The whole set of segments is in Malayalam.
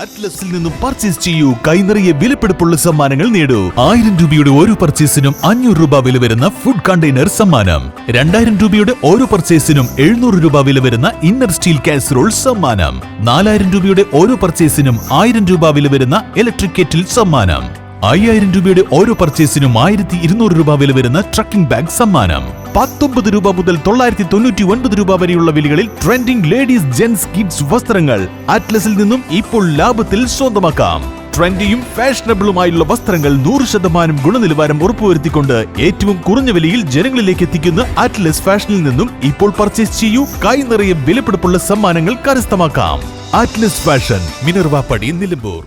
അറ്റ്ലസിൽ നിന്നും പർച്ചേസ് ചെയ്യൂ. കൈനിറയെ വിലപിടിപ്പുള്ള സമ്മാനങ്ങൾ നേടൂ. 1000 രൂപയുടെ ഓരോ പർച്ചേസിനും 500 രൂപ വില വരുന്ന ഫുഡ് കണ്ടെയ്നർ സമ്മാനം. 2000 രൂപയുടെ ഓരോ പർച്ചേസിനും 700 രൂപ വില വരുന്ന ഇന്നർ സ്റ്റീൽ കാസറോൾ സമ്മാനം. 4000 രൂപയുടെ ഓരോ പർച്ചേസിനും 1000 രൂപ വില വരുന്ന ഇലക്ട്രിക് കെറ്റിൽ സമ്മാനം. 5000 രൂപയുടെ ഓരോ പർച്ചേസിനും 1200 രൂപ വില വരുന്ന ട്രക്കിംഗ് ബാഗ് സമ്മാനം. 19 രൂപ മുതൽ 999 രൂപ വരെയുള്ള വിലകളിൽ ട്രെൻഡിംഗ് ലേഡീസ് ജെന്റ്സ് കിഡ്സ് വസ്ത്രങ്ങൾ അറ്റ്ലസിൽ നിന്നും ഇപ്പോൾ ലാഭത്തിൽ സ്വന്തമാക്കാം. ട്രെൻഡിയും ഫാഷനബിളുമായുള്ള വസ്ത്രങ്ങൾ 100% ഗുണനിലവാരം ഉറപ്പുവരുത്തിക്കൊണ്ട് ഏറ്റവും കുറഞ്ഞ വിലയിൽ ജനങ്ങളിലേക്ക് എത്തിക്കുന്ന അറ്റ്ലസ് ഫാഷനിൽ നിന്നും ഇപ്പോൾ പർച്ചേസ് ചെയ്യൂ. കൈ നിറയെ വിലപിടിപ്പുള്ള സമ്മാനങ്ങൾ കരസ്ഥമാക്കാം. Atlas fashion, Minervappadi, Nilambur.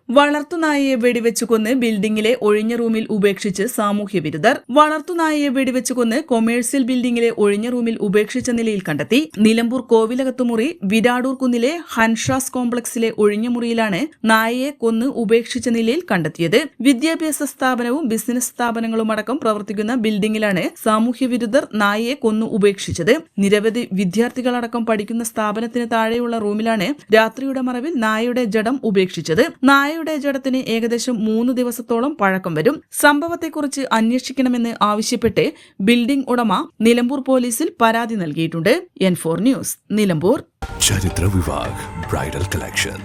വളർത്തുനായയെ വെടിവെച്ചു കൊന്ന് ബിൽഡിംഗിലെ ഒഴിഞ്ഞ റൂമിൽ ഉപേക്ഷിച്ച് സാമൂഹ്യ വിരുദ്ധർ. വളർത്തുനായയെ വെടിവെച്ചു കൊന്ന് കൊമേഴ്സ്യൽ ബിൽഡിംഗിലെ ഒഴിഞ്ഞ റൂമിൽ ഉപേക്ഷിച്ച നിലയിൽ കണ്ടെത്തി. നിലമ്പൂർ കോവിലകത്തുമുറി വിരാടൂർ കുന്നിലെ ഹൻഷാസ് കോംപ്ലക്സിലെ ഒഴിഞ്ഞ മുറിയിലാണ് നായയെ കൊന്ന് ഉപേക്ഷിച്ച നിലയിൽ കണ്ടെത്തിയത്. വിദ്യാഭ്യാസ സ്ഥാപനവും ബിസിനസ് സ്ഥാപനങ്ങളും അടക്കം പ്രവർത്തിക്കുന്ന ബിൽഡിംഗിലാണ് സാമൂഹ്യ വിരുദ്ധർ നായയെ കൊന്നു ഉപേക്ഷിച്ചത്. നിരവധി വിദ്യാർത്ഥികളടക്കം പഠിക്കുന്ന സ്ഥാപനത്തിന് താഴെയുള്ള റൂമിലാണ് രാത്രിയുടെ മറവിൽ നായയുടെ ജഡം ഉപേക്ഷിച്ചത്. നായയുടെ ജഡത്തിന് ഏകദേശം 3 ദിവസത്തോളം പഴക്കം വരും. സംഭവത്തെക്കുറിച്ച് അന്വേഷിക്കണമെന്ന് ആവശ്യപ്പെട്ട് ബിൽഡിംഗ് ഉടമ നിലമ്പൂർ പോലീസിൽ പരാതി നൽകിയിട്ടുണ്ട്. N4 news, Nilambur. Charithra Vivah bridal collection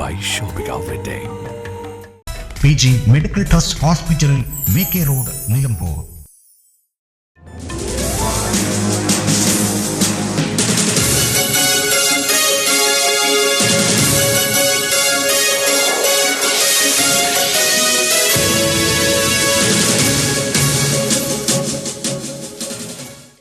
by shopping outlet. PG medical trust hospital, VK road, Nilambur.